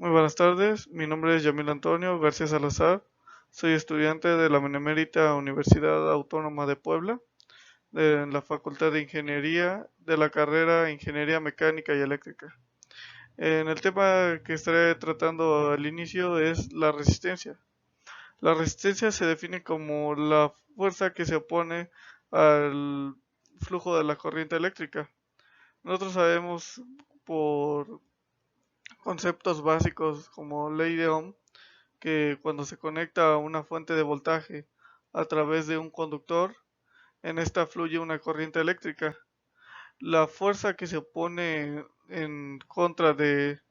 Muy buenas tardes, mi nombre es Yamil Antonio García Salazar, soy estudiante de la Benemérita Universidad Autónoma de Puebla, de la Facultad de Ingeniería, de la carrera Ingeniería Mecánica y Eléctrica. En el tema que estaré tratando al inicio es la resistencia. La resistencia se define como la fuerza que se opone al flujo de la corriente eléctrica. Nosotros sabemos por conceptos básicos como ley de Ohm que cuando se conecta a una fuente de voltaje a través de un conductor, en esta fluye una corriente eléctrica. La fuerza que se opone en contra de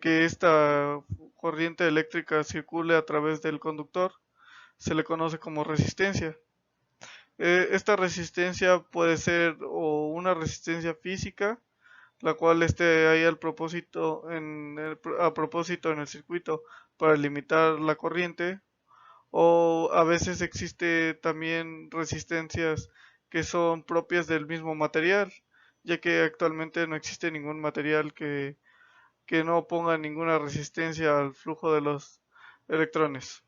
que esta corriente eléctrica circule a través del conductor se le conoce como resistencia. Esta resistencia puede ser o una resistencia física, la cual esté ahí a propósito en el circuito para limitar la corriente, o a veces existe también resistencias que son propias del mismo material, ya que actualmente no existe ningún material que no ponga ninguna resistencia al flujo de los electrones.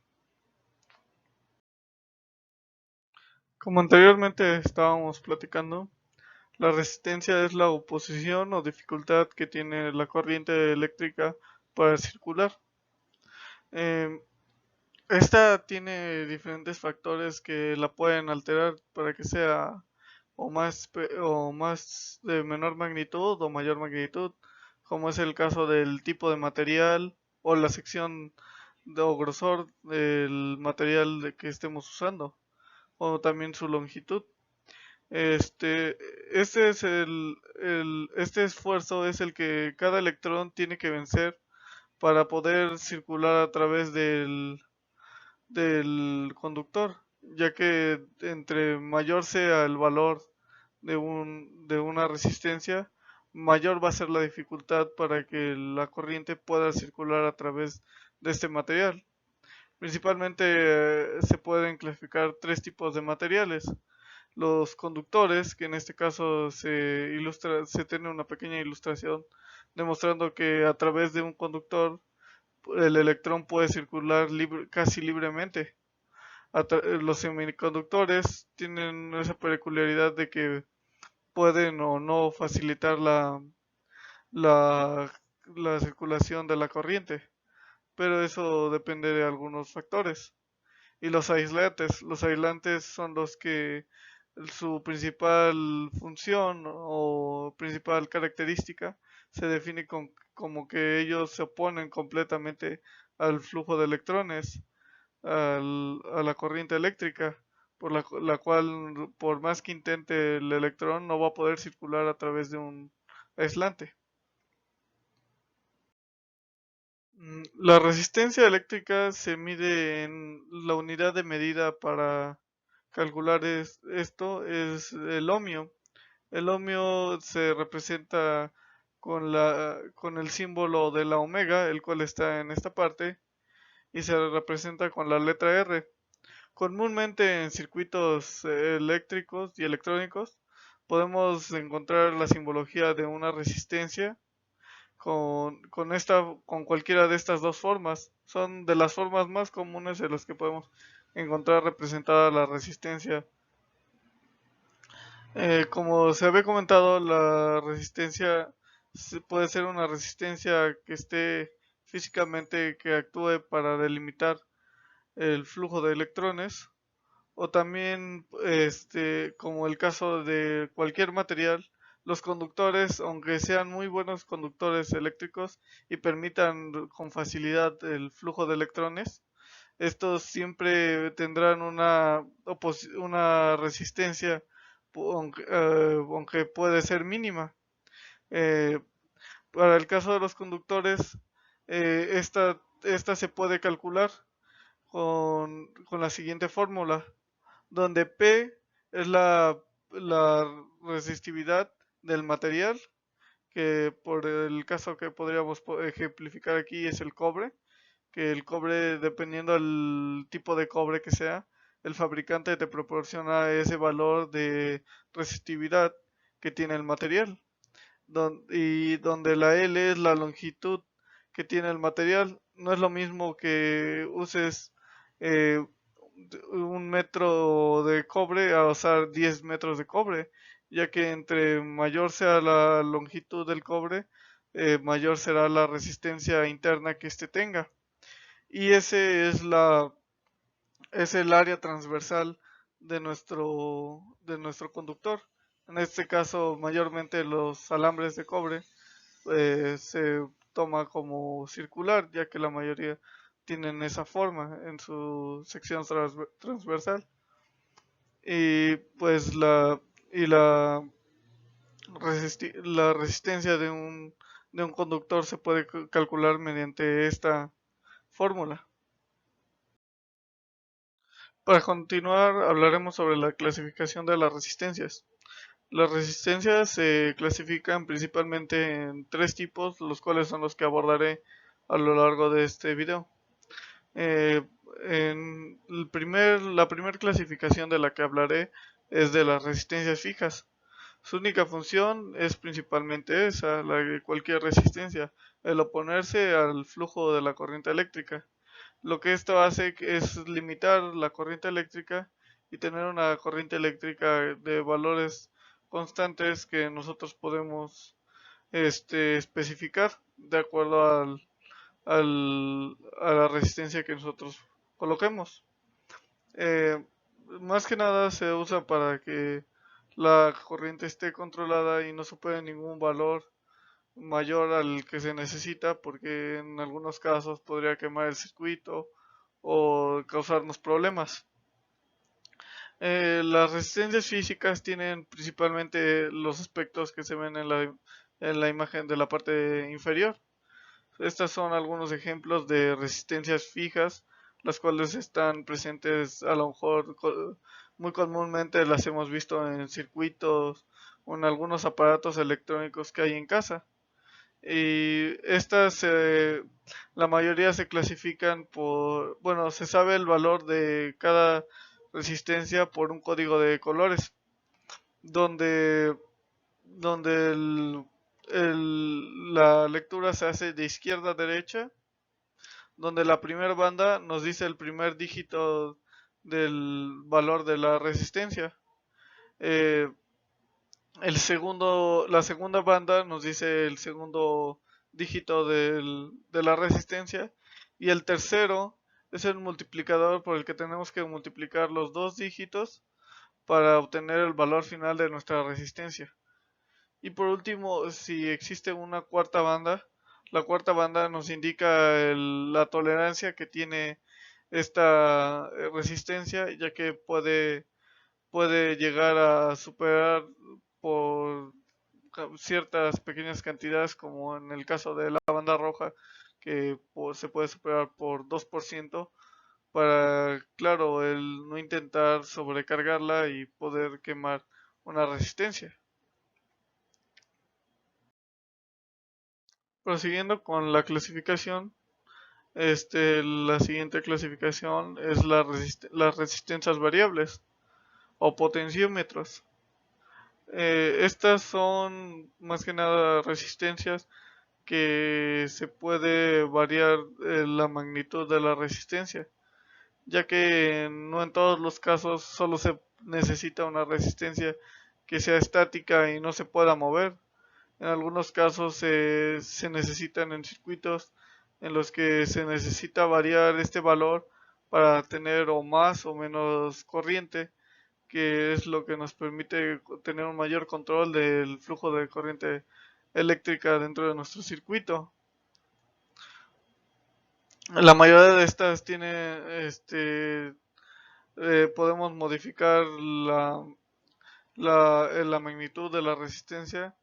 Como anteriormente estábamos platicando, la resistencia es la oposición o dificultad que tiene la corriente eléctrica para circular. Eh, Esta tiene diferentes factores que la pueden alterar para que sea o más de menor magnitud o mayor magnitud, como es el caso del tipo de material o la sección o grosor del material que estemos usando, o también su longitud. Este, este esfuerzo es el que cada electrón tiene que vencer para poder circular a través del conductor, ya que entre mayor sea el valor de una resistencia, mayor va a ser la dificultad para que la corriente pueda circular a través de este material. Principalmente se pueden clasificar tres tipos de materiales. Los conductores, que en este caso se tiene una pequeña ilustración demostrando que a través de un conductor el electrón puede circular casi libremente. Los semiconductores tienen esa peculiaridad de que pueden o no facilitar la, la circulación de la corriente, pero eso depende de algunos factores. Y los aislantes son los que su principal función o principal característica se define como que ellos se oponen completamente al flujo de electrones, a la corriente eléctrica, por la cual por más que intente el electrón no va a poder circular a través de un aislante. La resistencia eléctrica se mide en la unidad de medida para calcular esto es el ohmio. El ohmio se representa con el símbolo de la omega, el cual está en esta parte, y se representa con la letra R. Comúnmente en circuitos eléctricos y electrónicos podemos encontrar la simbología de una resistencia con cualquiera de estas dos formas. Son de las formas más comunes en las que podemos encontrar representada la resistencia. Como se había comentado, la resistencia puede ser una resistencia que esté físicamente, que actúe para delimitar el flujo de electrones, o también, como el caso de cualquier material, los conductores, aunque sean muy buenos conductores eléctricos y permitan con facilidad el flujo de electrones, estos siempre tendrán una resistencia, aunque puede ser mínima. Eh, para el caso de los conductores, esta se puede calcular con la siguiente fórmula, donde P es la resistividad del material, que por el caso que podríamos ejemplificar aquí es el cobre, que el cobre, dependiendo del tipo de cobre que sea, el fabricante te proporciona ese valor de resistividad que tiene el material, y donde la L es la longitud que tiene el material. No es lo mismo que uses eh, 1 metro de cobre a usar 10 metros de cobre, ya que entre mayor sea la longitud del cobre, mayor será la resistencia interna que éste tenga. Y es el área transversal de nuestro conductor. En este caso, mayormente los alambres de cobre se toma como circular, ya que la mayoría tienen esa forma en su sección transversal. Y pues la resistencia de un conductor se puede calcular mediante esta fórmula. Para continuar, hablaremos sobre la clasificación de las resistencias. Las resistencias se clasifican principalmente en tres tipos, los cuales son los que abordaré a lo largo de este video. Eh, la primera clasificación de la que hablaré es de las resistencias fijas. Su única función es principalmente esa, la de cualquier resistencia, el oponerse al flujo de la corriente eléctrica. Lo que esto hace es limitar la corriente eléctrica y tener una corriente eléctrica de valores constantes que nosotros podemos especificar de acuerdo a la resistencia que nosotros coloquemos. Eh, Más que nada se usa para que la corriente esté controlada y no supere ningún valor mayor al que se necesita, porque en algunos casos podría quemar el circuito o causarnos problemas. Las resistencias físicas tienen principalmente los aspectos que se ven en la imagen de la parte inferior. Estas son algunos ejemplos de resistencias fijas, las cuales están presentes a lo mejor muy comúnmente las hemos visto en circuitos o en algunos aparatos electrónicos que hay en casa. Y estas, la mayoría se clasifican bueno, se sabe el valor de cada resistencia por un código de colores, donde, donde la lectura se hace de izquierda a derecha, donde la primera banda nos dice el primer dígito del valor de la resistencia. Eh, la segunda banda nos dice el segundo dígito de la resistencia y el tercero es el multiplicador por el que tenemos que multiplicar los dos dígitos para obtener el valor final de nuestra resistencia. Y por último, si existe una cuarta banda, la cuarta banda nos indica la tolerancia que tiene esta resistencia, ya que puede llegar a superar por ciertas pequeñas cantidades, como en el caso de la banda roja, que se puede superar por 2%, para, claro, el no intentar sobrecargarla y poder quemar una resistencia. Prosiguiendo con la clasificación, la siguiente clasificación es las resistencias variables o potenciómetros. Estas son más que nada resistencias que se puede variar la magnitud de la resistencia, ya que no en todos los casos solo se necesita una resistencia que sea estática y no se pueda mover. En algunos casos se necesitan en circuitos en los que se necesita variar este valor para tener o más o menos corriente, que es lo que nos permite tener un mayor control del flujo de corriente eléctrica dentro de nuestro circuito. La mayoría de estas podemos modificar la magnitud de la resistencia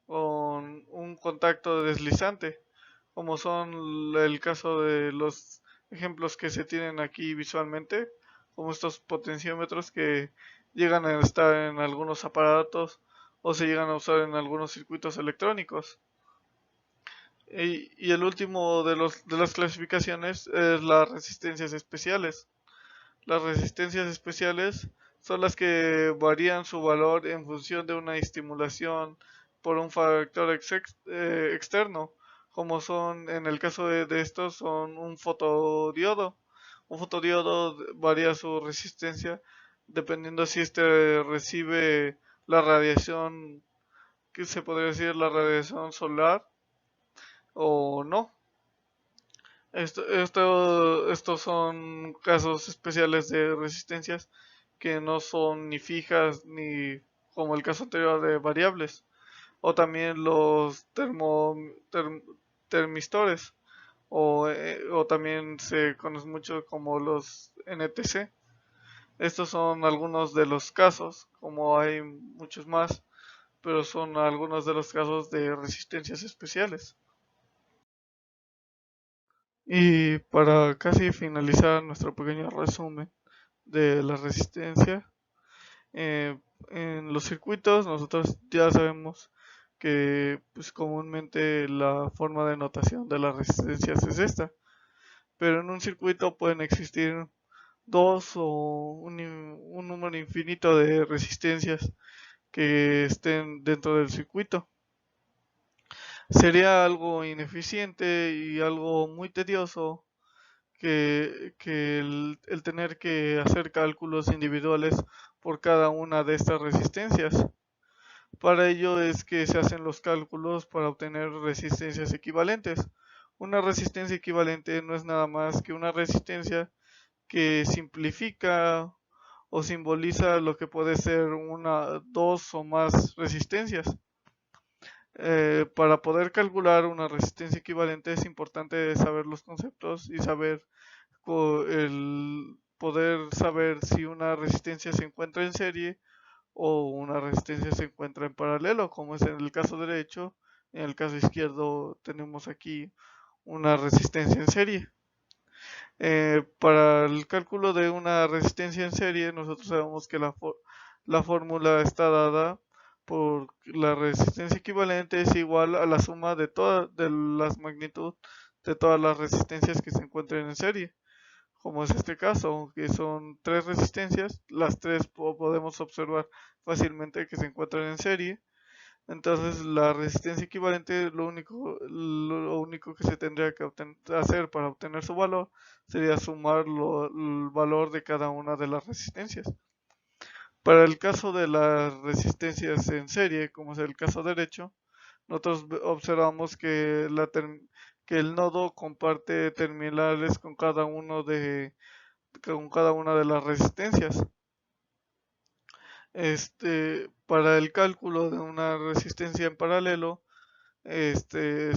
con un contacto deslizante, como son el caso de los ejemplos que se tienen aquí visualmente, como estos potenciómetros que llegan a estar en algunos aparatos o se llegan a usar en algunos circuitos electrónicos. Y el último de las clasificaciones es las resistencias especiales. Las resistencias especiales son las que varían su valor en función de una estimulación por un factor externo, como son, en el caso de estos, son un fotodiodo. Un fotodiodo varía su resistencia dependiendo si este recibe la radiación, que se podría decir la radiación solar o no. Estos son casos especiales de resistencias que no son ni fijas ni como el caso anterior de variables. O también los termistores, o también se conoce mucho como los NTC. Estos son algunos de los casos, como hay muchos más, pero son algunos de los casos de resistencias especiales. Y para casi finalizar nuestro pequeño resumen de la resistencia, eh, en los circuitos nosotros ya sabemos que pues, comúnmente la forma de notación de las resistencias es esta, pero en un circuito pueden existir dos o un número infinito de resistencias que estén dentro del circuito. Sería algo ineficiente y algo muy tedioso que el tener que hacer cálculos individuales por cada una de estas resistencias. Para ello es que se hacen los cálculos para obtener resistencias equivalentes. Una resistencia equivalente no es nada más que una resistencia que simplifica o simboliza lo que puede ser una, dos o más resistencias. Para poder calcular una resistencia equivalente es importante saber los conceptos y saber el poder saber si una resistencia se encuentra en serie o una resistencia se encuentra en paralelo, como es en el caso derecho. En el caso izquierdo tenemos aquí una resistencia en serie. Para el cálculo de una resistencia en serie, nosotros sabemos que la fórmula está dada por la resistencia equivalente es igual a la suma de las magnitud de todas las resistencias que se encuentren en serie, como es este caso, que son tres resistencias, las tres podemos observar fácilmente que se encuentran en serie. Entonces la resistencia equivalente, lo único que se tendría que hacer para obtener su valor sería sumar el valor de cada una de las resistencias. Para el caso de las resistencias en serie, como es el caso derecho, nosotros observamos que el nodo comparte terminales con cada una de las resistencias. Para el cálculo de una resistencia en paralelo, se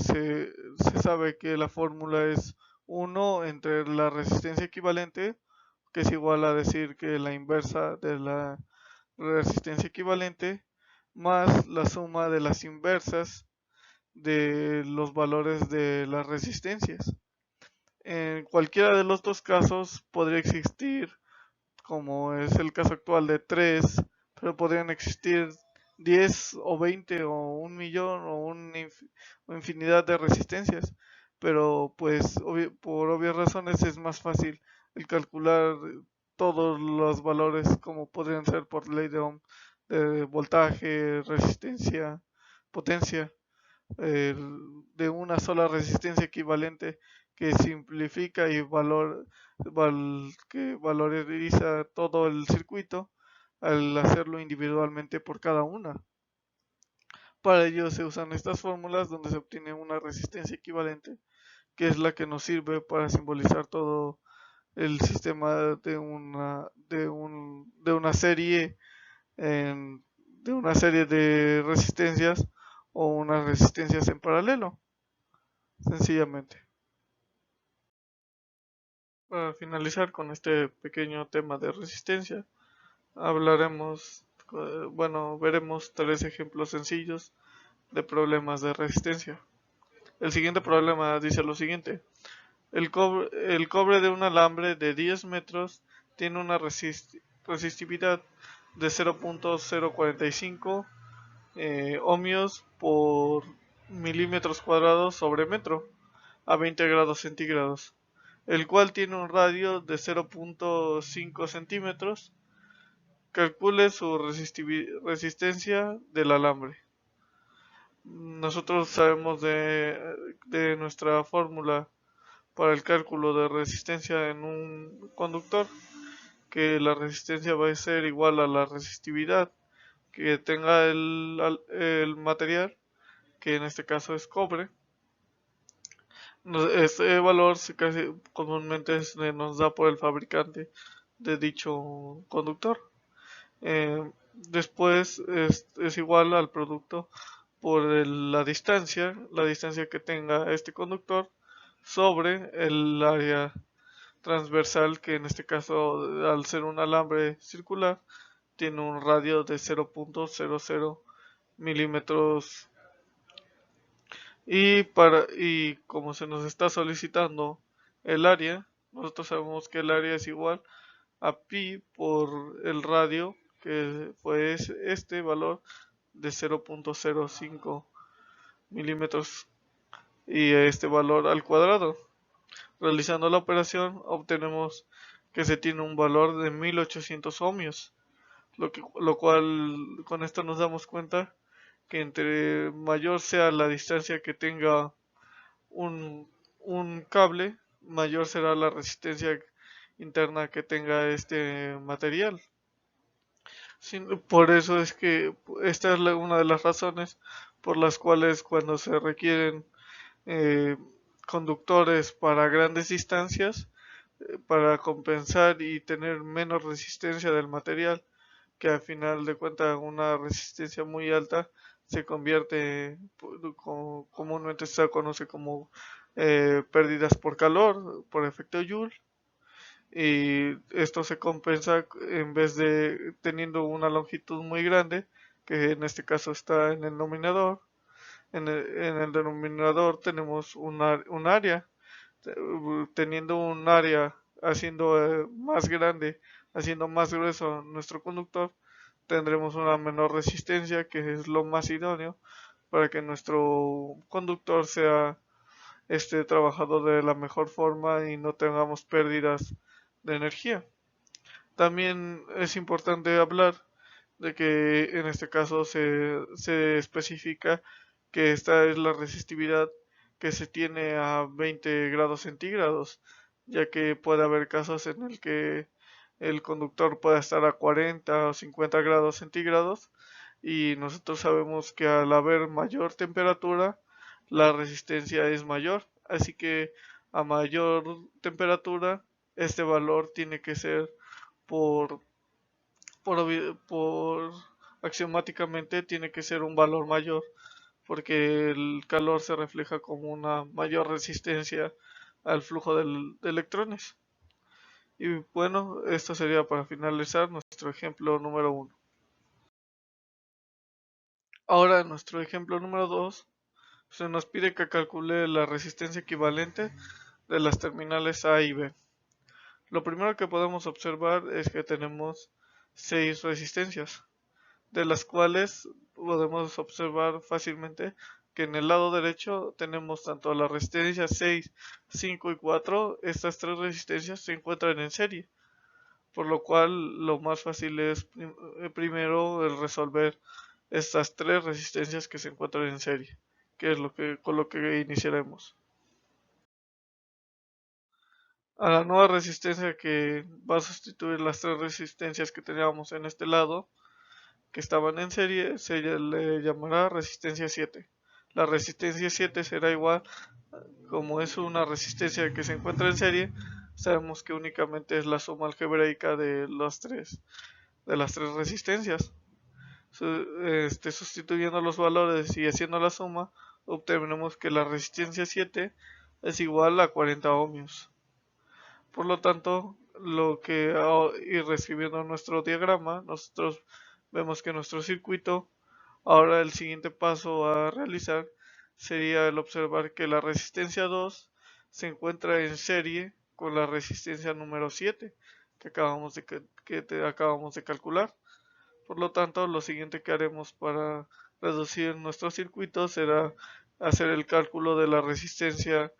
sabe que la fórmula es 1 entre la resistencia equivalente, que es igual a decir que la inversa de la resistencia equivalente, más la suma de las inversas de los valores de las resistencias. En cualquiera de los dos casos podría existir, como es el caso actual de 3, pero podrían existir 10 o 20 o un millón o infinidad de resistencias. Pero pues por obvias razones es más fácil el calcular todos los valores como podrían ser por ley de Ohm, de voltaje, resistencia, potencia, de una sola resistencia equivalente que simplifica y que valoriza todo el circuito al hacerlo individualmente por cada una. Para ello se usan estas fórmulas donde se obtiene una resistencia equivalente, que es la que nos sirve para simbolizar todo el sistema de una serie de una serie de resistencias o unas resistencias en paralelo, sencillamente. Para finalizar con este pequeño tema de resistencia, veremos tres ejemplos sencillos de problemas de resistencia. El siguiente problema dice lo siguiente: el cobre de un alambre de 10 metros tiene una resistividad de 0.045 ohmios por milímetros cuadrados sobre metro a 20 grados centígrados, el cual tiene un radio de 0.5 centímetros. Calcule su resistencia del alambre. nosotros sabemos de nuestra fórmula para el cálculo de resistencia en un conductor, que la resistencia va a ser igual a la resistividad que tenga el material, que en este caso es cobre. Este valor casi comúnmente se nos da por el fabricante de dicho conductor. Después es igual al producto por la distancia que tenga este conductor sobre el área transversal, que en este caso, al ser un alambre circular, tiene un radio de 0.00 milímetros. Y como se nos está solicitando el área, nosotros sabemos que el área es igual a pi por el radio, que fue este valor de 0.05 milímetros, y este valor al cuadrado. Realizando la operación obtenemos que se tiene un valor de 1800 ohmios, lo cual con esto nos damos cuenta que entre mayor sea la distancia que tenga un, un cable, mayor será la resistencia interna que tenga este material. Por eso es que esta es una de las razones por las cuales cuando se requieren eh, conductores para grandes distancias, para compensar y tener menos resistencia del material, que al final de cuentas una resistencia muy alta se convierte, comúnmente se conoce como pérdidas por calor, por efecto Joule, y esto se compensa en vez de teniendo una longitud muy grande, que en este caso está en el denominador. En el denominador tenemos un área, teniendo un área haciendo más grande, haciendo más grueso nuestro conductor, tendremos una menor resistencia, que es lo más idóneo para que nuestro conductor sea trabajado de la mejor forma y no tengamos pérdidas de energía. También es importante hablar de que en este caso se especifica que esta es la resistividad que se tiene a 20 grados centígrados, ya que puede haber casos en el que el conductor pueda estar a 40 o 50 grados centígrados, y nosotros sabemos que al haber mayor temperatura la resistencia es mayor, así que a mayor temperatura este valor tiene que ser por por axiomáticamente tiene que ser un valor mayor, porque el calor se refleja como una mayor resistencia al flujo de electrones. Y bueno, esto sería para finalizar nuestro ejemplo número uno. Ahora, en nuestro ejemplo número 2 se nos pide que calcule la resistencia equivalente de las terminales A y B. Lo primero que podemos observar es que tenemos 6 resistencias, de las cuales podemos observar fácilmente que en el lado derecho tenemos tanto la resistencia 6, 5 y 4. Estas tres resistencias se encuentran en serie, por lo cual lo más fácil es primero el resolver estas tres resistencias que se encuentran en serie, que es con lo que iniciaremos. A la nueva resistencia que va a sustituir las tres resistencias que teníamos en este lado, que estaban en serie, se le llamará resistencia 7. La resistencia 7 será igual, como es una resistencia que se encuentra en serie, sabemos que únicamente es la suma algebraica de las tres resistencias. Sustituyendo los valores y haciendo la suma, obtenemos que la resistencia 7 es igual a 40 ohmios. Por lo tanto, y reescribiendo nuestro diagrama, nosotros vemos que nuestro circuito, ahora el siguiente paso a realizar sería el observar que la resistencia 2 se encuentra en serie con la resistencia número 7 que acabamos de calcular. Por lo tanto, lo siguiente que haremos para reducir nuestro circuito será hacer el cálculo de la resistencia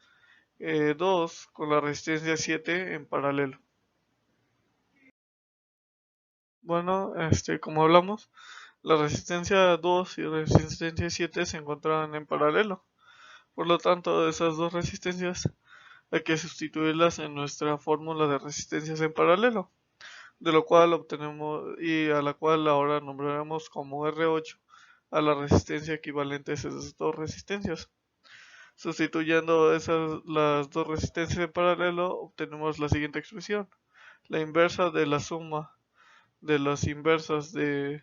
2 con la resistencia 7 en paralelo. Bueno, como hablamos, La resistencia 2 y resistencia 7 se encontraban en paralelo. Por lo tanto, esas dos resistencias hay que sustituirlas en nuestra fórmula de resistencias en paralelo, de lo cual obtenemos y a la cual ahora nombraremos como R8 a la resistencia equivalente a esas dos resistencias. Sustituyendo las dos resistencias en paralelo, obtenemos la siguiente expresión. La inversa de la suma de las inversas de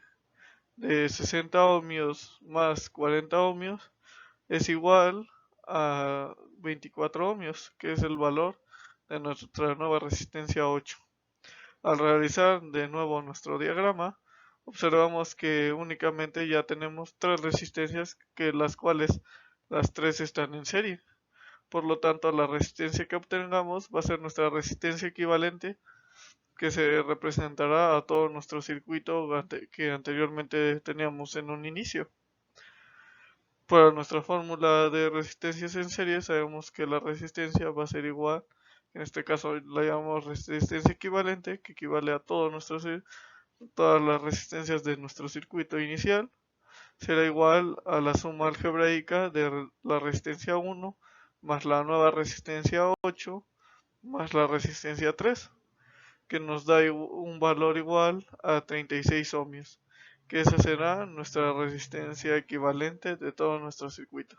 60 ohmios más 40 ohmios es igual a 24 ohmios, que es el valor de nuestra nueva resistencia 8. Al realizar de nuevo nuestro diagrama, observamos que únicamente ya tenemos tres resistencias, que las cuales las tres están en serie. Por lo tanto, la resistencia que obtengamos va a ser nuestra resistencia equivalente, que se representará a todo nuestro circuito que anteriormente teníamos en un inicio. Para nuestra fórmula de resistencias en serie, sabemos que la resistencia va a ser igual, en este caso la llamamos resistencia equivalente, que equivale a todas las resistencias de nuestro circuito inicial, será igual a la suma algebraica de la resistencia 1 más la nueva resistencia 8 más la resistencia 3, que nos da un valor igual a 36 ohmios, que esa será nuestra resistencia equivalente de todo nuestro circuito.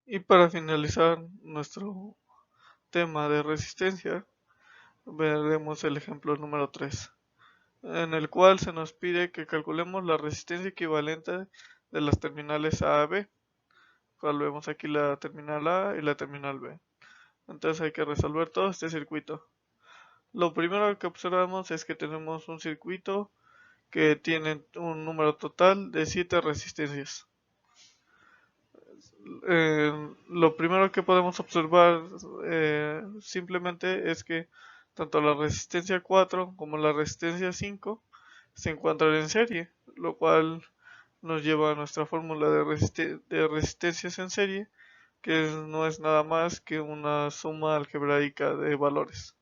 Y para finalizar nuestro tema de resistencia, veremos el ejemplo número 3, en el cual se nos pide que calculemos la resistencia equivalente de las terminales A a B. Cual vemos aquí la terminal A y la terminal B. Entonces hay que resolver todo este circuito. Lo primero que observamos es que tenemos un circuito que tiene un número total de 7 resistencias. Lo primero que podemos observar simplemente es que tanto la resistencia 4 como la resistencia 5 se encuentran en serie, lo cual nos lleva a nuestra fórmula de resistencias en serie, que no es nada más que una suma algebraica de valores.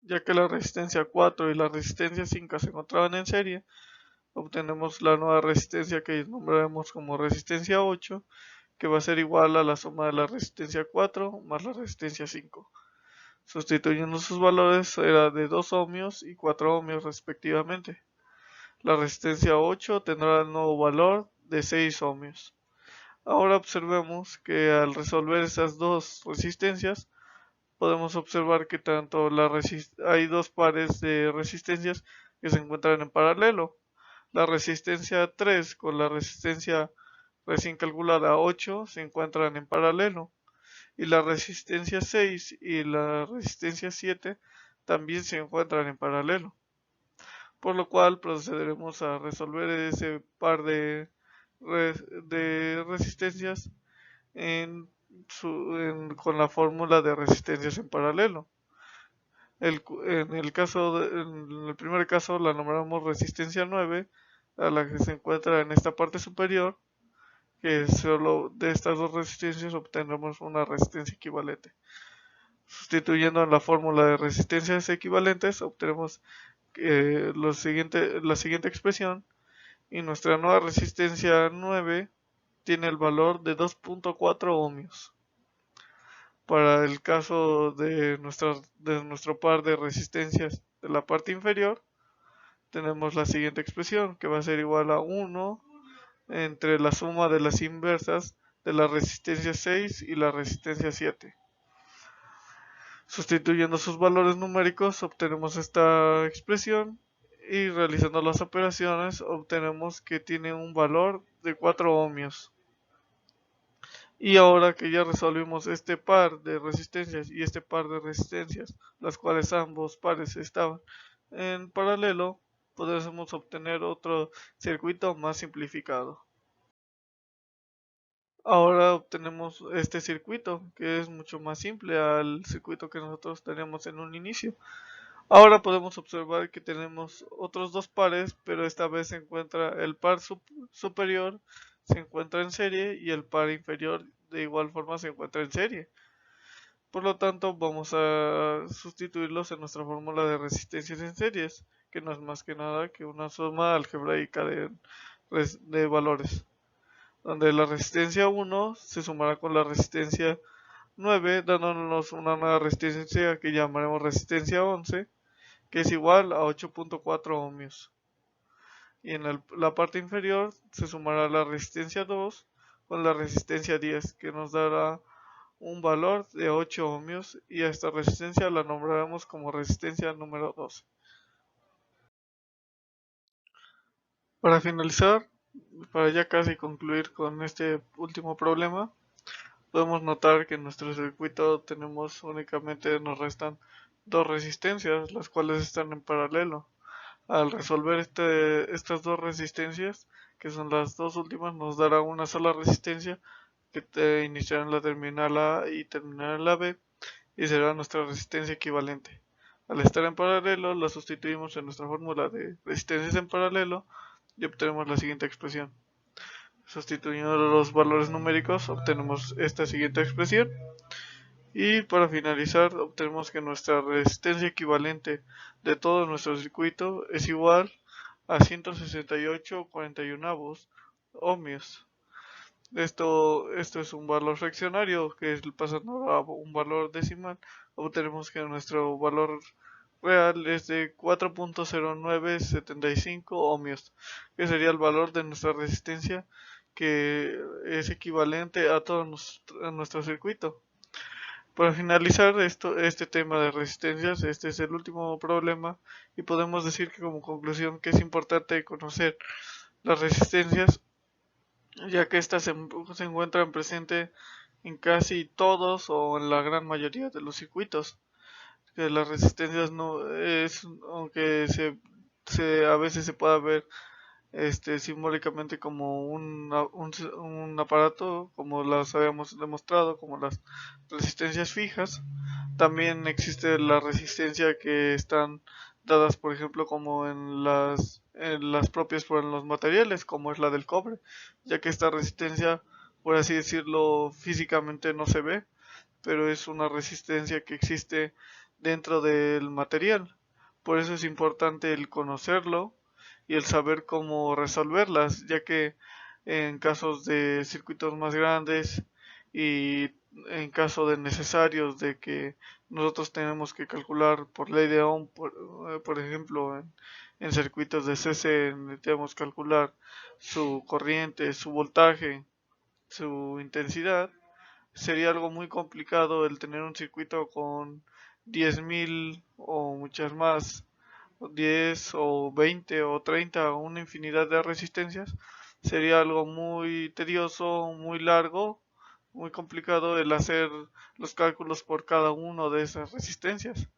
Ya que la resistencia 4 y la resistencia 5 se encontraban en serie, obtenemos la nueva resistencia que nombraremos como resistencia 8, que va a ser igual a la suma de la resistencia 4 más la resistencia 5. Sustituyendo sus valores era de 2 ohmios y 4 ohmios respectivamente. La resistencia 8 tendrá el nuevo valor de 6 ohmios. Ahora observemos que al resolver esas dos resistencias, podemos observar que hay dos pares de resistencias que se encuentran en paralelo. La resistencia 3 con la resistencia recién calculada 8 se encuentran en paralelo, y la resistencia 6 y la resistencia 7 también se encuentran en paralelo, por lo cual procederemos a resolver ese par de resistencias con la fórmula de resistencias en paralelo. En el primer caso la nombramos resistencia 9, a la que se encuentra en esta parte superior, que solo de estas dos resistencias obtendremos una resistencia equivalente. Sustituyendo en la fórmula de resistencias equivalentes, obtenemos la siguiente expresión, y nuestra nueva resistencia 9 tiene el valor de 2.4 ohmios. Para el caso de nuestro par de resistencias de la parte inferior, tenemos la siguiente expresión, que va a ser igual a 1 entre la suma de las inversas de la resistencia 6 y la resistencia 7. Sustituyendo sus valores numéricos, obtenemos esta expresión, y realizando las operaciones obtenemos que tiene un valor de 4 ohmios. Y ahora que ya resolvimos este par de resistencias y este par de resistencias, las cuales ambos pares estaban en paralelo, podremos obtener otro circuito más simplificado. Ahora obtenemos este circuito, que es mucho más simple al circuito que nosotros teníamos en un inicio. Ahora podemos observar que tenemos otros dos pares, pero esta vez se encuentra el par superior se encuentra en serie y el par inferior de igual forma se encuentra en serie. Por lo tanto, vamos a sustituirlos en nuestra fórmula de resistencias en series, que no es más que nada que una suma algebraica de valores, donde la resistencia 1 se sumará con la resistencia 9, dándonos una nueva resistencia que llamaremos resistencia 11, que es igual a 8.4 ohmios. Y en la parte inferior se sumará la resistencia 2 con la resistencia 10, que nos dará un valor de 8 ohmios, y a esta resistencia la nombraremos como resistencia número 12. Para finalizar, para ya casi concluir con este último problema, podemos notar que en nuestro circuito nos restan dos resistencias, las cuales están en paralelo. Al resolver estas dos resistencias, que son las dos últimas, nos dará una sola resistencia que iniciará en la terminal A y terminará en la B, y será nuestra resistencia equivalente. Al estar en paralelo, la sustituimos en nuestra fórmula de resistencias en paralelo y obtenemos la siguiente expresión. Sustituyendo los valores numéricos, obtenemos esta siguiente expresión. Y para finalizar, obtenemos que nuestra resistencia equivalente de todo nuestro circuito es igual a 168,41 ohmios. Esto es un valor fraccionario, que es pasando a un valor decimal, obtenemos que nuestro valor real es de 4.0975 ohmios, que sería el valor de nuestra resistencia, que es equivalente a todo nuestro circuito. Para finalizar este tema de resistencias, este es el último problema, y podemos decir que como conclusión que es importante conocer las resistencias, ya que éstas se encuentran presentes en casi todos o en la gran mayoría de los circuitos. Que las resistencias no es, aunque a veces se pueda ver simbólicamente como un aparato, como las habíamos demostrado, como las resistencias fijas. También existe la resistencia que están dadas, por ejemplo, como en las propias por los materiales, como es la del cobre, ya que esta resistencia, por así decirlo, físicamente no se ve, pero es una resistencia que existe dentro del material. Por eso es importante el conocerlo y el saber cómo resolverlas, ya que en casos de circuitos más grandes y en caso de necesarios de que nosotros tenemos que calcular por ley de Ohm, por ejemplo, en circuitos de CC necesitamos calcular su corriente, su voltaje, su intensidad. Sería algo muy complicado el tener un circuito con 10.000 o muchas más, 10 o 20 o 30 o una infinidad de resistencias. Sería algo muy tedioso, muy largo, muy complicado el hacer los cálculos por cada uno de esas resistencias.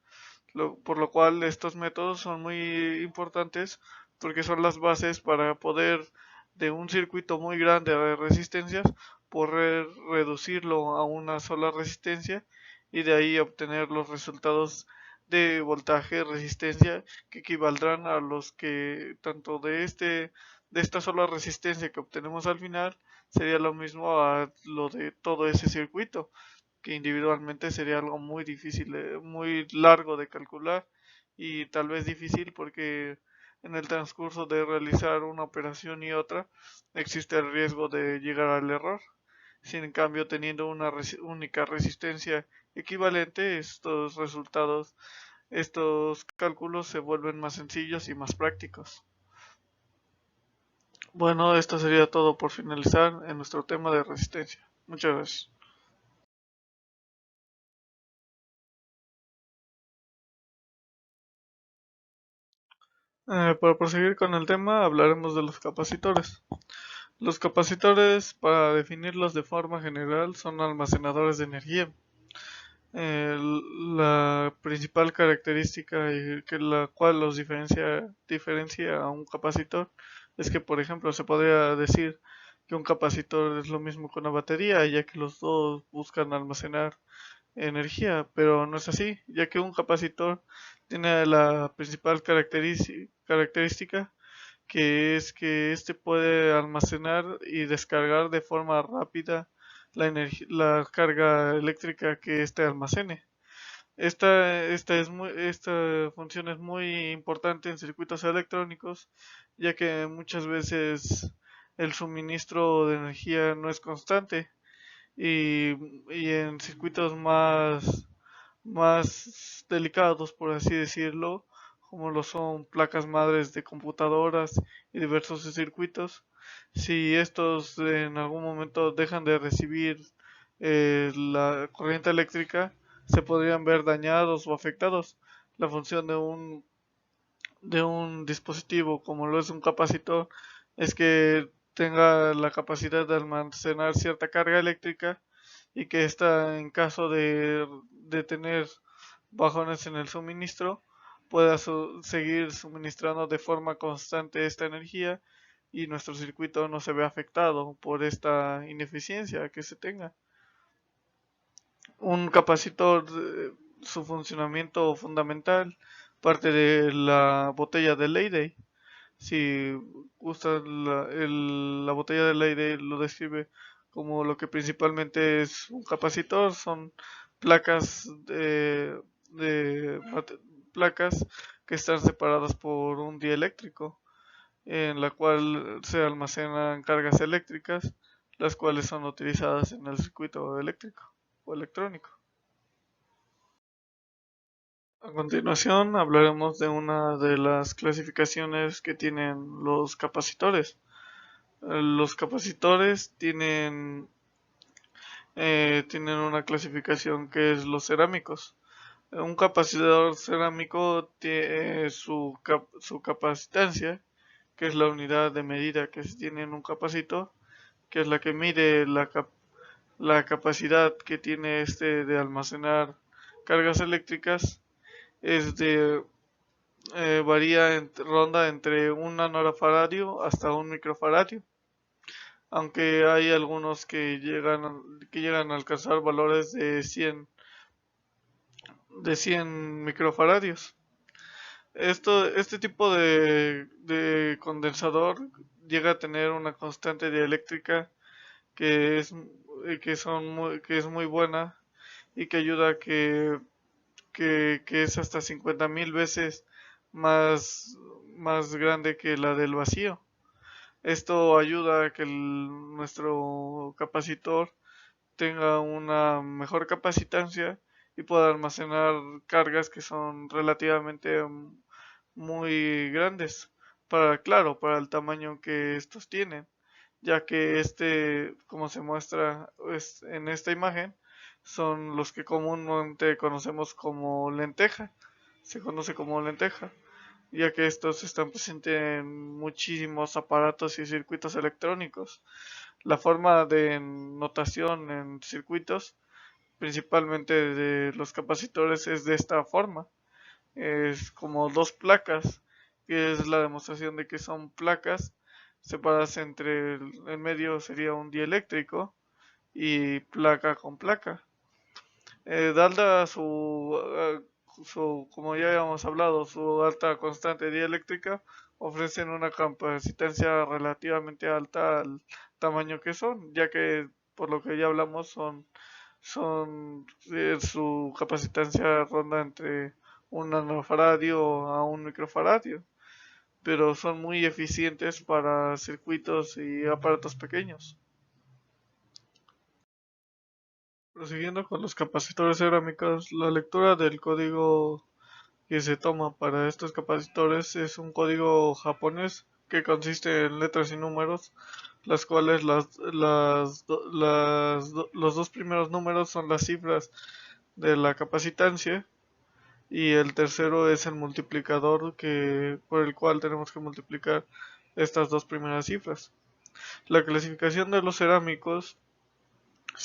Por lo cual estos métodos son muy importantes, porque son las bases para poder, de un circuito muy grande de resistencias, poder reducirlo a una sola resistencia y de ahí obtener los resultados de voltaje, resistencia, que equivaldrán a los que tanto de esta sola resistencia que obtenemos al final sería lo mismo a lo de todo ese circuito, que individualmente sería algo muy difícil, muy largo de calcular, y tal vez difícil porque en el transcurso de realizar una operación y otra existe el riesgo de llegar al error. Sin en cambio, teniendo una única resistencia equivalente, estos cálculos se vuelven más sencillos y más prácticos. Bueno, esto sería todo por finalizar en nuestro tema de resistencia. Muchas gracias. Para proseguir con el tema, hablaremos de los capacitores. Los capacitores, para definirlos de forma general, son almacenadores de energía. La principal característica y que la cual los diferencia a un capacitor es que, por ejemplo, se podría decir que un capacitor es lo mismo que una batería, ya que los dos buscan almacenar energía, pero no es así, ya que un capacitor tiene la principal característica, que es que éste puede almacenar y descargar de forma rápida la carga eléctrica que éste almacene. Esta función es muy importante en circuitos electrónicos, ya que muchas veces el suministro de energía no es constante y, y en circuitos más delicados, por así decirlo, como lo son placas madres de computadoras y diversos circuitos, si estos en algún momento dejan de recibir la corriente eléctrica, se podrían ver dañados o afectados. La función de un dispositivo como lo es un capacitor es que tenga la capacidad de almacenar cierta carga eléctrica y que ésta en caso de tener bajones en el suministro pueda seguir suministrando de forma constante esta energía y nuestro circuito no se ve afectado por esta ineficiencia que se tenga. Un capacitor, su funcionamiento fundamental parte de la botella de Leydig. Si gusta, la botella de Leydig lo describe como lo que principalmente es un capacitor, son placas placas que están separadas por un dieléctrico, en la cual se almacenan cargas eléctricas, las cuales son utilizadas en el circuito eléctrico o electrónico. A continuación hablaremos de una de las clasificaciones que tienen los capacitores. Los capacitores tienen una clasificación que es los cerámicos. Un capacitor cerámico tiene su capacitancia, que es la unidad de medida que se tiene en un capacitor, que es la que mide la capacidad que tiene este de almacenar cargas eléctricas. Es de ronda entre un nanorafaradio hasta un microfaradio, aunque hay algunos que llegan a alcanzar valores de 100 microfaradios. Este tipo de condensador llega a tener una constante dieléctrica que que es muy buena y que ayuda a que es hasta 50.000 veces más grande que la del vacío. Esto ayuda a que nuestro capacitor tenga una mejor capacitancia y pueda almacenar cargas que son relativamente muy grandes claro, para el tamaño que estos tienen, ya que como se muestra en esta imagen, son los que comúnmente conocemos como lenteja, se conoce como lenteja, ya que estos están presentes en muchísimos aparatos y circuitos electrónicos. La forma de notación en circuitos, principalmente de los capacitores, es de esta forma. Es como dos placas, que es la demostración de que son placas separadas en medio sería un dieléctrico y placa con placa. Dada como ya habíamos hablado, su alta constante dieléctrica, ofrecen una capacitancia relativamente alta al tamaño que son, ya que por lo que ya hablamos su capacitancia ronda entre un nanofaradio a un microfaradio, pero son muy eficientes para circuitos y aparatos pequeños. Prosiguiendo con los capacitores cerámicos, la lectura del código que se toma para estos capacitores es un código japonés que consiste en letras y números, las cuales los dos primeros números son las cifras de la capacitancia y el tercero es el multiplicador por el cual tenemos que multiplicar estas dos primeras cifras. La clasificación de los cerámicos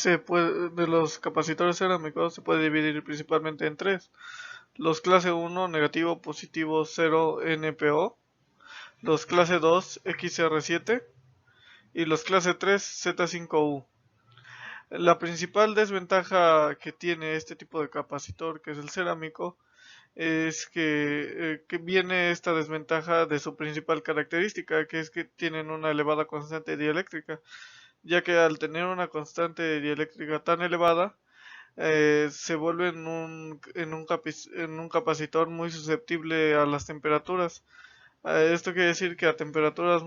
de los capacitores cerámicos se puede dividir principalmente en tres: los clase 1 negativo, positivo, 0 NPO, los clase 2 XR7 y los clase 3 Z5U. La principal desventaja que tiene este tipo de capacitor, que es el cerámico, es que viene esta desventaja de su principal característica, que es que tienen una elevada constante dieléctrica, ya que al tener una constante dieléctrica tan elevada, se vuelve en un capacitor muy susceptible a las temperaturas. Esto quiere decir que a temperaturas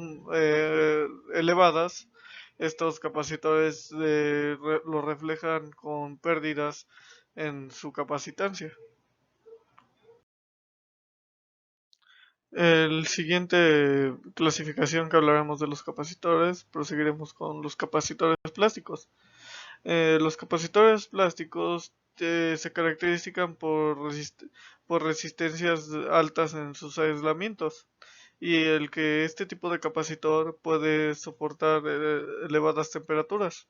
elevadas, estos capacitores lo reflejan con pérdidas en su capacitancia. El siguiente clasificación que hablaremos de los capacitores, proseguiremos con los capacitores plásticos. Los capacitores plásticos se caracterizan por resistencias altas en sus aislamientos y el que este tipo de capacitor puede soportar elevadas temperaturas,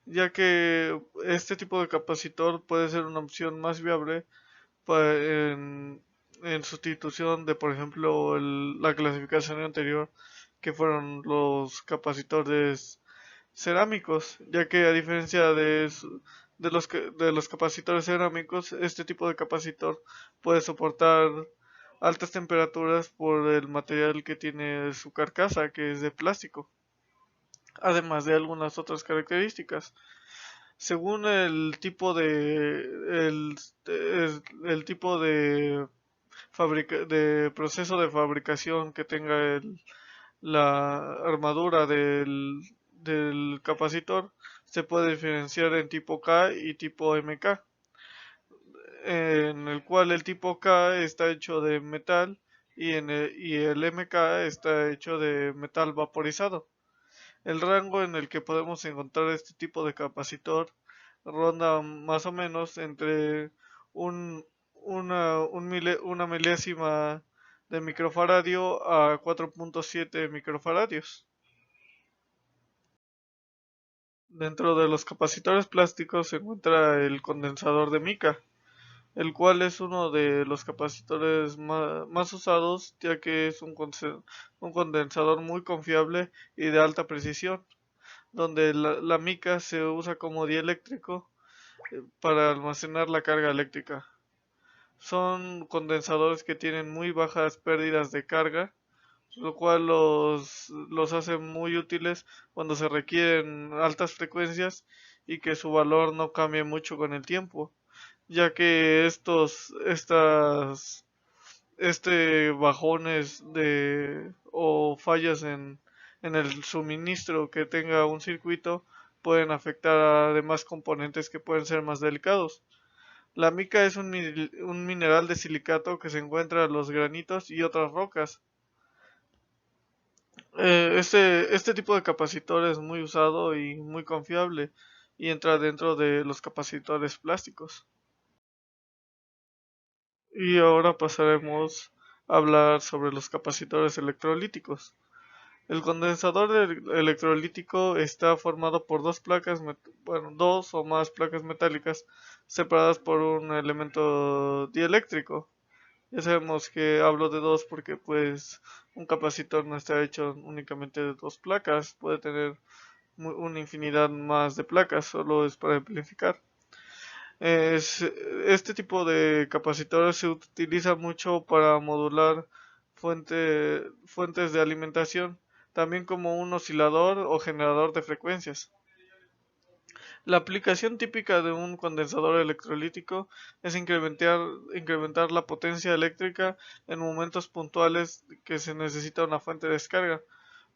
ya que este tipo de capacitor puede ser una opción más viable pa- en, en sustitución de, por ejemplo, la clasificación anterior, que fueron los capacitores cerámicos, ya que a diferencia de los capacitores cerámicos, este tipo de capacitor puede soportar altas temperaturas por el material que tiene su carcasa, que es de plástico, además de algunas otras características. Según el tipo de proceso de fabricación que tenga la armadura del capacitor, se puede diferenciar en tipo K y tipo MK, en el cual el tipo K está hecho de metal y el MK está hecho de metal vaporizado. El rango en el que podemos encontrar este tipo de capacitor ronda más o menos entre un, una milésima de microfaradio a 4.7 microfaradios. Dentro de los capacitores plásticos se encuentra el condensador de mica, el cual es uno de los capacitores más usados, ya que es un condensador muy confiable y de alta precisión, donde la mica se usa como dieléctrico para almacenar la carga eléctrica. Son condensadores que tienen muy bajas pérdidas de carga, lo cual los hace muy útiles cuando se requieren altas frecuencias y que su valor no cambie mucho con el tiempo, ya que bajones o fallas en el suministro que tenga un circuito pueden afectar a demás componentes que pueden ser más delicados. La mica es un mineral de silicato que se encuentra en los granitos y otras rocas. Este tipo de capacitor es muy usado y muy confiable y entra dentro de los capacitores plásticos. Y ahora pasaremos a hablar sobre los capacitores electrolíticos. El condensador electrolítico está formado por dos o más placas metálicas separadas por un elemento dieléctrico. Ya sabemos que hablo de dos porque pues un capacitor no está hecho únicamente de dos placas, puede tener una infinidad más de placas, solo es para amplificar. Este tipo de capacitores se utiliza mucho para modular fuentes de alimentación, también como un oscilador o generador de frecuencias. La aplicación típica de un condensador electrolítico es incrementar la potencia eléctrica en momentos puntuales que se necesita una fuente de descarga.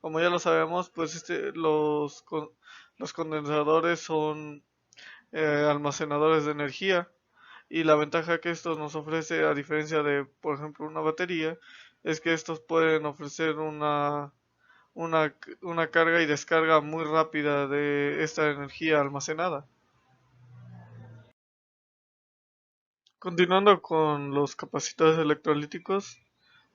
Como ya lo sabemos, pues los condensadores son almacenadores de energía y la ventaja que estos nos ofrece, a diferencia de, por ejemplo, una batería, es que estos pueden ofrecer una carga y descarga muy rápida de esta energía almacenada. Continuando con los capacitores electrolíticos,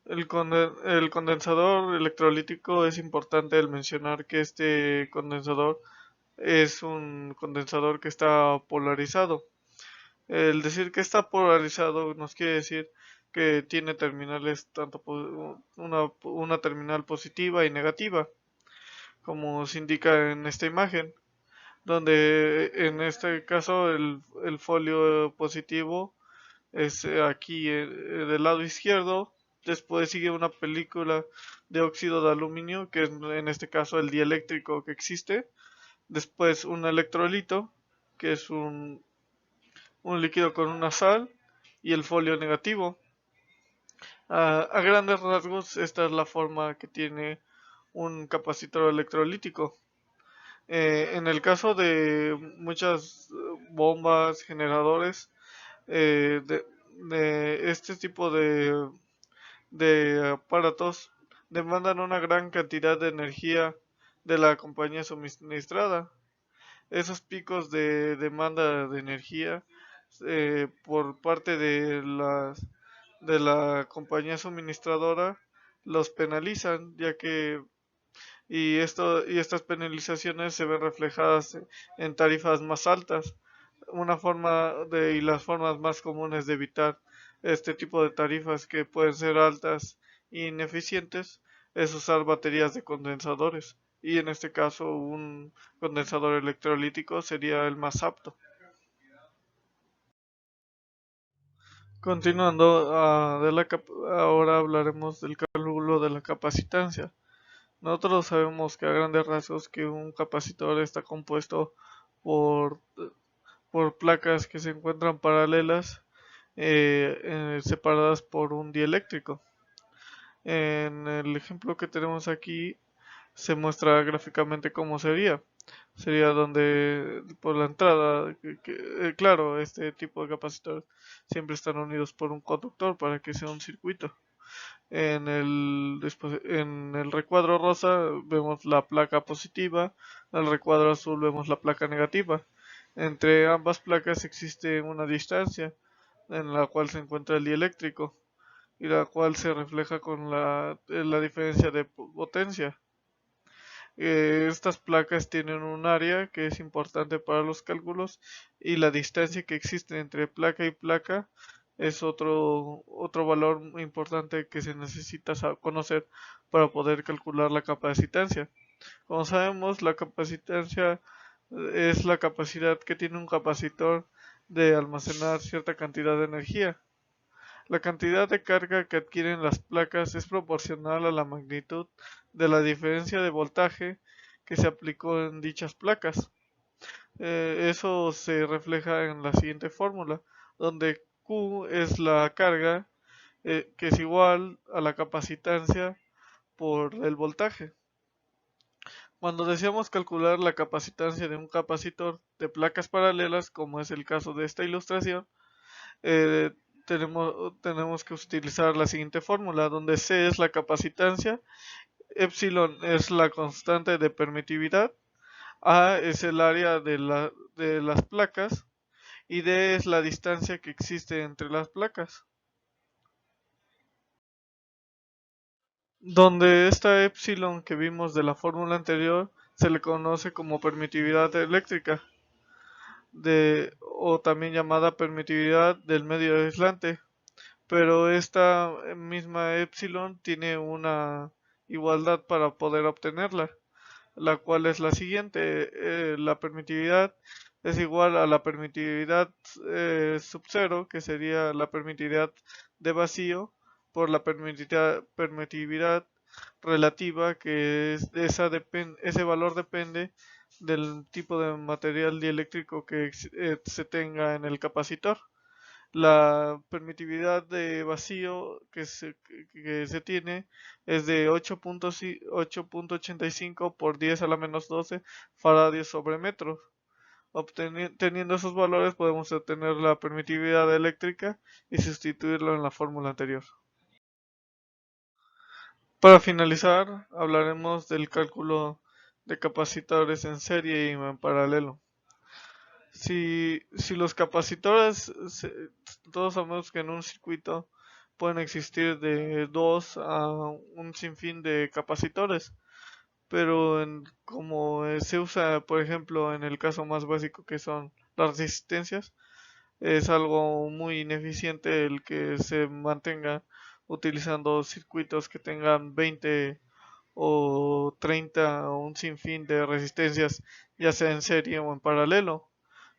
el condensador electrolítico, es importante el mencionar que este condensador es un condensador que está polarizado. El decir que está polarizado nos quiere decir que tiene terminales una terminal positiva y negativa, como se indica en esta imagen, donde en este caso el folio positivo es aquí del lado izquierdo Después sigue una película de óxido de aluminio, que es en este caso el dieléctrico que existe. Después un electrolito, que es un líquido con una sal, y el folio negativo. A grandes rasgos, esta es la forma que tiene un capacitor electrolítico. En el caso de muchas bombas, generadores, de este tipo de aparatos demandan una gran cantidad de energía de la compañía suministrada. Esos picos de demanda de energía por parte de la compañía suministradora los penalizan, ya que y estas penalizaciones se ven reflejadas en tarifas más altas. Y las formas más comunes de evitar este tipo de tarifas que pueden ser altas e ineficientes es usar baterías de condensadores. Y en este caso un condensador electrolítico sería el más apto. Continuando, ahora hablaremos del cálculo de la capacitancia. Nosotros sabemos que a grandes rasgos que un capacitor está compuesto por, por placas que se encuentran paralelas separadas por un dieléctrico. En el ejemplo que tenemos aquí se muestra gráficamente cómo sería. Sería donde por la entrada, claro, este tipo de capacitores siempre están unidos por un conductor para que sea un circuito. En el recuadro rosa vemos la placa positiva, en el recuadro azul vemos la placa negativa. Entre ambas placas existe una distancia en la cual se encuentra el dieléctrico y la cual se refleja con la diferencia de potencia. Estas placas tienen un área que es importante para los cálculos y la distancia que existe entre placa y placa es otro valor importante que se necesita conocer para poder calcular la capacitancia. Como sabemos, la capacitancia es la capacidad que tiene un capacitor de almacenar cierta cantidad de energía. La cantidad de carga que adquieren las placas es proporcional a la magnitud de la diferencia de voltaje que se aplicó en dichas placas. Eso se refleja en la siguiente fórmula, donde Q es la carga, que es igual a la capacitancia por el voltaje. Cuando deseamos calcular la capacitancia de un capacitor de placas paralelas, como es el caso de esta ilustración, eh, tenemos que utilizar la siguiente fórmula, donde C es la capacitancia, epsilon es la constante de permitividad, A es el área de las placas y D es la distancia que existe entre las placas. Donde esta epsilon que vimos de la fórmula anterior se le conoce como permitividad eléctrica, o también llamada permitividad del medio aislante. Pero esta misma epsilon tiene una igualdad para poder obtenerla, la cual es la siguiente. La permitividad es igual a la permitividad sub cero, que sería la permitividad de vacío, por la permitividad relativa, que es ese valor depende del tipo de material dieléctrico que se tenga en el capacitor. La permitividad de vacío que se tiene es de 8.85 por 10 a la menos 12 faradios sobre metro. Teniendo esos valores podemos obtener la permitividad eléctrica y sustituirlo en la fórmula anterior. Para finalizar, hablaremos del cálculo de capacitores en serie y en paralelo. Si los capacitores, todos sabemos que en un circuito pueden existir de 2 a un sinfín de capacitores, pero como se usa, por ejemplo, en el caso más básico que son las resistencias, es algo muy ineficiente el que se mantenga utilizando circuitos que tengan 20 o 30 o un sinfín de resistencias, ya sea en serie o en paralelo.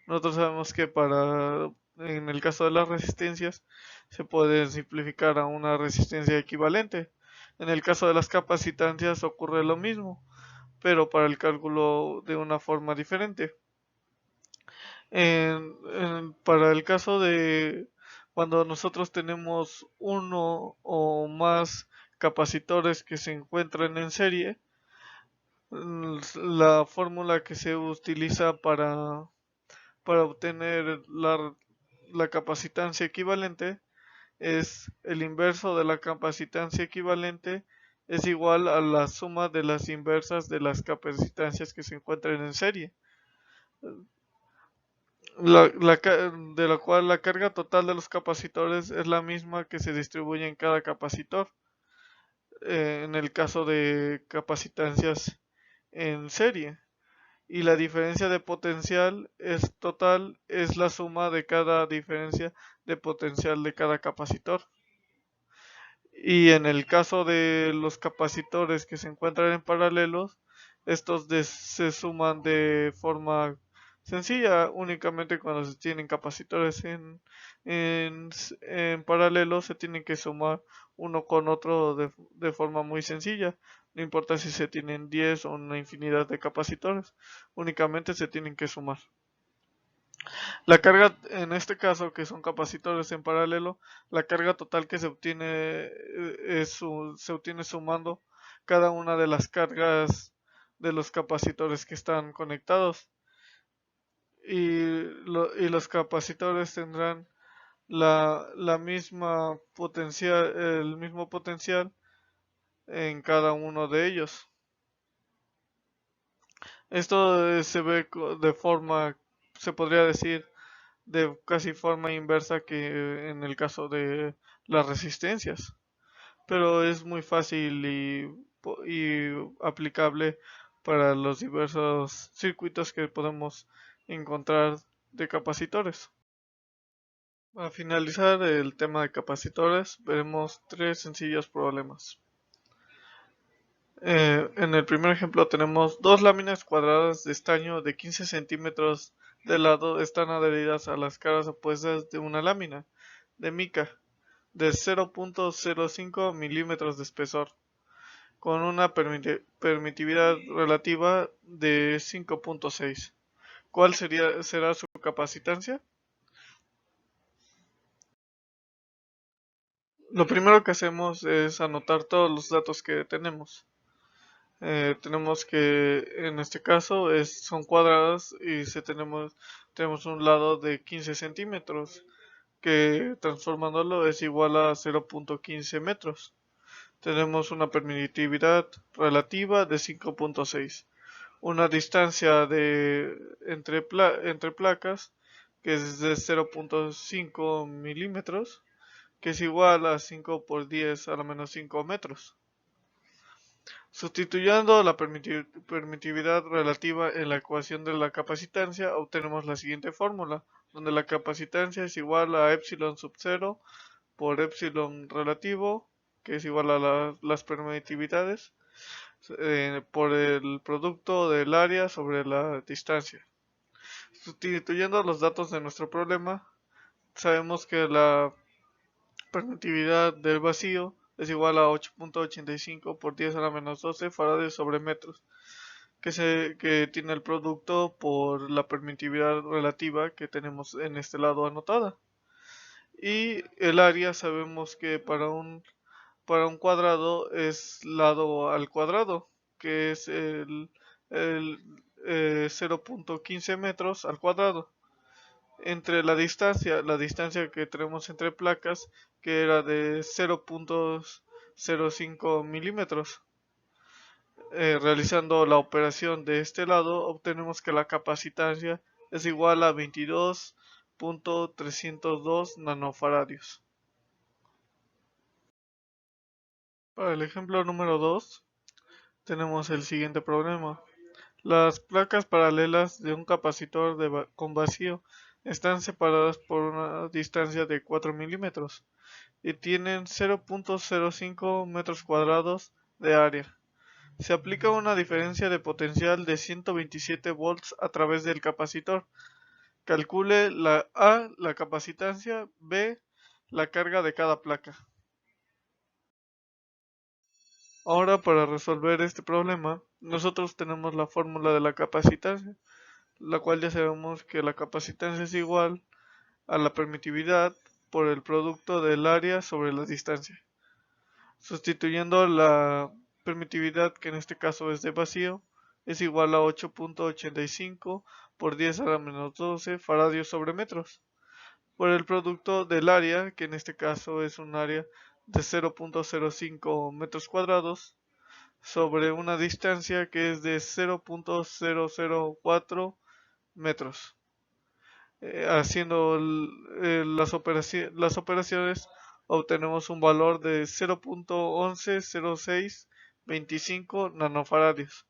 Nosotros sabemos que en el caso de las resistencias, se puede simplificar a una resistencia equivalente. En el caso de las capacitancias ocurre lo mismo, pero para el cálculo de una forma diferente. Para el caso de cuando nosotros tenemos uno o más capacitores que se encuentran en serie, la fórmula que se utiliza para obtener la capacitancia equivalente es el inverso de la capacitancia equivalente es igual a la suma de las inversas de las capacitancias que se encuentran en serie, de la cual la carga total de los capacitores es la misma que se distribuye en cada capacitor, en el caso de capacitancias en serie. Y la diferencia de potencial es total, es la suma de cada diferencia de potencial de cada capacitor. Y en el caso de los capacitores que se encuentran en paralelos, estos se suman de forma sencilla, únicamente cuando se tienen capacitores en paralelo se tienen que sumar uno con otro de forma muy sencilla. No importa si se tienen 10 o una infinidad de capacitores, únicamente se tienen que sumar. La carga, en este caso, que son capacitores en paralelo, la carga total que se obtiene se obtiene sumando cada una de las cargas de los capacitores que están conectados. Y los capacitores tendrán la misma potencial, el mismo potencial en cada uno de ellos. Esto se ve de forma, se podría decir, de casi forma inversa que en el caso de las resistencias, pero es muy fácil y aplicable para los diversos circuitos que podemos encontrar de capacitores. Para finalizar el tema de capacitores, veremos tres sencillos problemas. En el primer ejemplo tenemos dos láminas cuadradas de estaño de 15 centímetros de lado están adheridas a las caras opuestas de una lámina de mica de 0.05 milímetros de espesor, con una permitividad relativa de 5.6. ¿Cuál será su capacitancia? Lo primero que hacemos es anotar todos los datos que tenemos. Tenemos que en este caso son cuadradas y tenemos un lado de 15 centímetros que transformándolo es igual a 0.15 metros. Tenemos una permitividad relativa de 5.6, una distancia entre placas que es de 0.5 milímetros, que es igual a 5 por 10 a la menos 5 metros. Sustituyendo la permitividad relativa en la ecuación de la capacitancia, obtenemos la siguiente fórmula, donde la capacitancia es igual a epsilon sub 0 por epsilon relativo, que es igual a las permitividades, por el producto del área sobre la distancia. Sustituyendo los datos de nuestro problema, sabemos que la permitividad del vacío es igual a 8.85 por 10 a la menos 12 farads sobre metros, que tiene el producto por la permitividad relativa que tenemos en este lado anotada. Y el área sabemos que para un cuadrado es lado al cuadrado, que es el 0.15 metros al cuadrado. Entre la distancia que tenemos entre placas, que era de 0.05 milímetros. Realizando la operación de este lado, obtenemos que la capacitancia es igual a 22.302 nanofaradios. Para el ejemplo número 2, tenemos el siguiente problema. Las placas paralelas de un capacitor con vacío están separadas por una distancia de 4 milímetros y tienen 0.05 metros cuadrados de área. Se aplica una diferencia de potencial de 127 volts a través del capacitor. Calcule la capacitancia, B, la carga de cada placa. Ahora, para resolver este problema, nosotros tenemos la fórmula de la capacitancia, la cual ya sabemos que la capacitancia es igual a la permitividad por el producto del área sobre la distancia. Sustituyendo la permitividad, que en este caso es de vacío, es igual a 8.85 por 10 a la menos 12 faradios sobre metros, por el producto del área, que en este caso es un área de 0.05 metros cuadrados, sobre una distancia que es de 0.004 metros. Haciendo las operaciones obtenemos un valor de 0.110625 nanofaradios.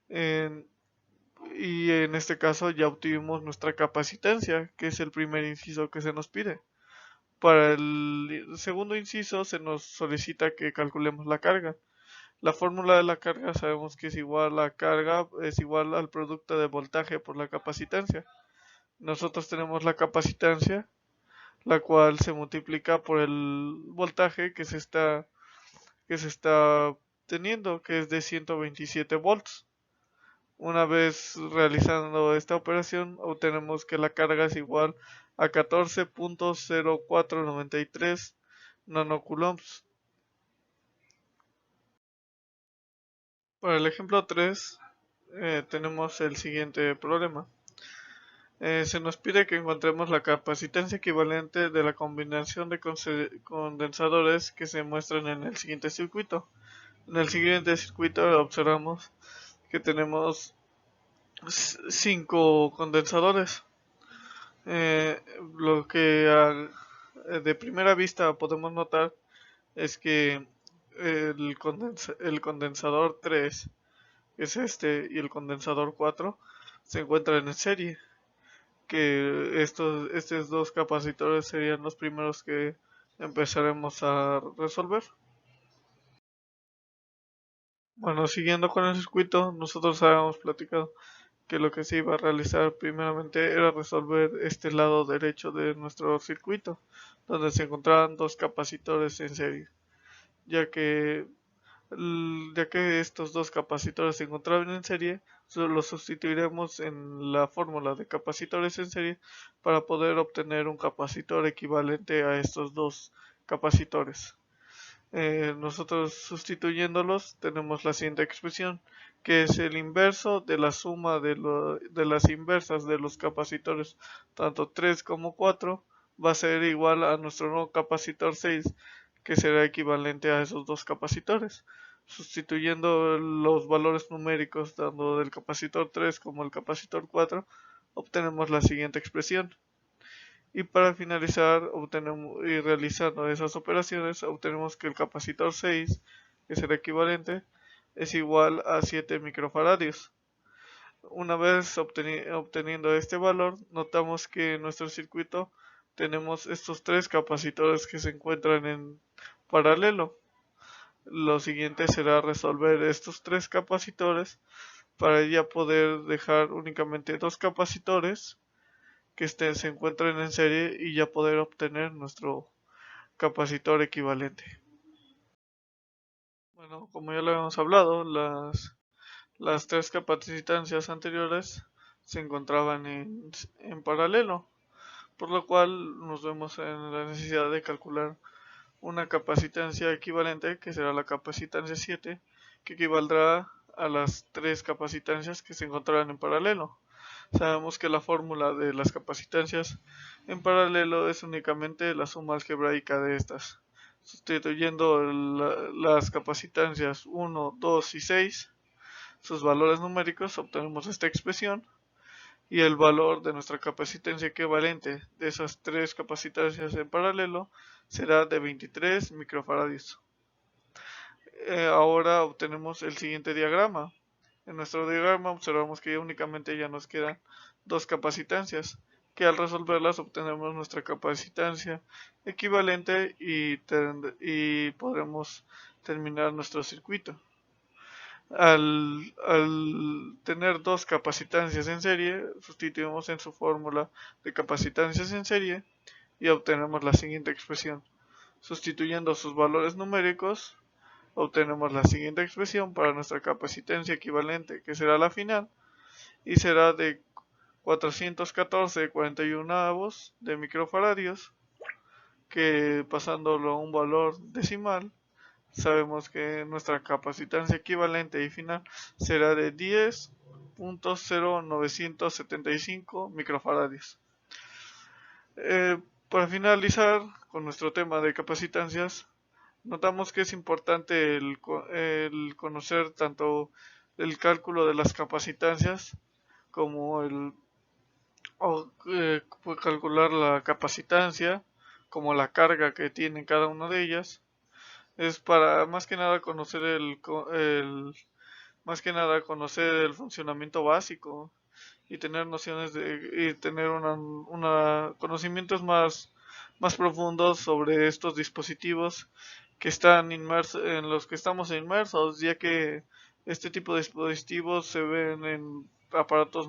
Y en este caso ya obtuvimos nuestra capacitancia, que es el primer inciso que se nos pide. Para el segundo inciso se nos solicita que calculemos la carga. La fórmula de la carga sabemos que es igual a carga, es igual al producto de voltaje por la capacitancia. Nosotros tenemos la capacitancia, la cual se multiplica por el voltaje que se está teniendo, que es de 127 volts. Una vez realizando esta operación, obtenemos que la carga es igual a 14.0493 nanocoulombs. Para el ejemplo 3, tenemos el siguiente problema. Se nos pide que encontremos la capacitancia equivalente de la combinación de condensadores que se muestran en el siguiente circuito. En el siguiente circuito observamos que tenemos 5 condensadores. Lo que de primera vista podemos notar es que el condensador 3, que es este, y el condensador 4 se encuentran en serie, que estos dos capacitores serían los primeros que empezaremos a resolver. Bueno, siguiendo con el circuito, nosotros habíamos platicado que lo que se iba a realizar primeramente era resolver este lado derecho de nuestro circuito, donde se encontraban dos capacitores en serie, ya que estos dos capacitores se encontraban en serie, los sustituiremos en la fórmula de capacitores en serie para poder obtener un capacitor equivalente a estos dos capacitores. Nosotros sustituyéndolos tenemos la siguiente expresión, que es el inverso de la suma de las inversas de los capacitores tanto 3 como 4 va a ser igual a nuestro nuevo capacitor 6, que será equivalente a esos dos capacitores. Sustituyendo los valores numéricos tanto del capacitor 3 como el capacitor 4, obtenemos la siguiente expresión. Y para finalizar, y realizando esas operaciones, obtenemos que el capacitor 6, que será equivalente, es igual a 7 microfaradios. Una vez obteniendo este valor, notamos que en nuestro circuito tenemos estos tres capacitores que se encuentran en paralelo. Lo siguiente será resolver estos tres capacitores para ya poder dejar únicamente dos capacitores que se encuentren en serie y ya poder obtener nuestro capacitor equivalente. Bueno, como ya lo habíamos hablado, las tres capacitancias anteriores se encontraban en paralelo, por lo cual nos vemos en la necesidad de calcular una capacitancia equivalente, que será la capacitancia 7, que equivaldrá a las tres capacitancias que se encontrarán en paralelo. Sabemos que la fórmula de las capacitancias en paralelo es únicamente la suma algebraica de estas. Sustituyendo las capacitancias 1, 2 y 6, sus valores numéricos, obtenemos esta expresión, y el valor de nuestra capacitancia equivalente de esas tres capacitancias en paralelo será de 23 microfaradios. Ahora obtenemos el siguiente diagrama. En nuestro diagrama observamos que únicamente ya nos quedan dos capacitancias, que al resolverlas obtenemos nuestra capacitancia equivalente y podremos terminar nuestro circuito. Al tener dos capacitancias en serie, sustituimos en su fórmula de capacitancias en serie y obtenemos la siguiente expresión. Sustituyendo sus valores numéricos, obtenemos la siguiente expresión para nuestra capacitancia equivalente, que será la final, y será de 414,41 de microfaradios, que pasándolo a un valor decimal, sabemos que nuestra capacitancia equivalente y final será de 10,0975 microfaradios. Para finalizar con nuestro tema de capacitancias, notamos que es importante el conocer tanto el cálculo de las capacitancias como calcular la capacitancia, como la carga que tiene cada una de ellas. Es para más que nada conocer más que nada conocer el funcionamiento básico y tener nociones y tener conocimientos más profundos sobre estos dispositivos que están inmersos, en los que estamos inmersos, ya que este tipo de dispositivos se ven en aparatos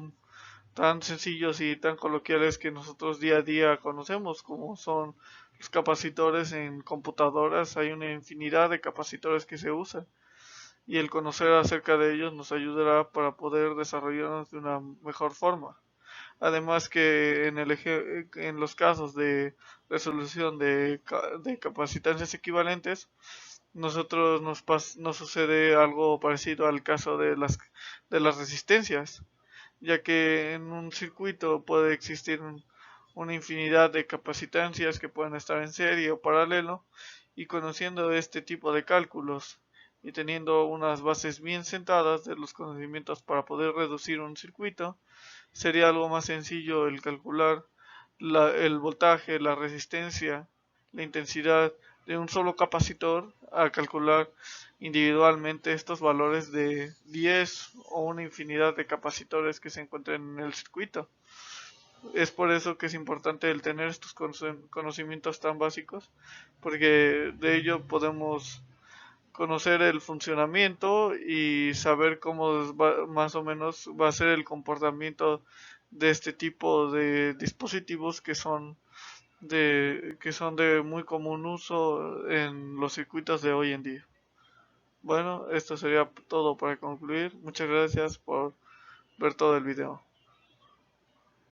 tan sencillos y tan coloquiales que nosotros día a día conocemos, como son los capacitores en computadoras. Hay una infinidad de capacitores que se usan y el conocer acerca de ellos nos ayudará para poder desarrollarnos de una mejor forma. Además que en los casos de resolución de capacitancias equivalentes, nos sucede algo parecido al caso de las resistencias, ya que en un circuito puede existir una infinidad de capacitancias que pueden estar en serie o paralelo, y conociendo este tipo de cálculos y teniendo unas bases bien sentadas de los conocimientos para poder reducir un circuito, sería algo más sencillo el calcular el voltaje, la resistencia, la intensidad de un solo capacitor, a calcular individualmente estos valores de 10 o una infinidad de capacitores que se encuentran en el circuito. Es por eso que es importante el tener estos conocimientos tan básicos, porque de ello podemos conocer el funcionamiento y saber cómo más o menos va a ser el comportamiento de este tipo de dispositivos que son de muy común uso en los circuitos de hoy en día. Bueno, esto sería todo para concluir. Muchas gracias por ver todo el video.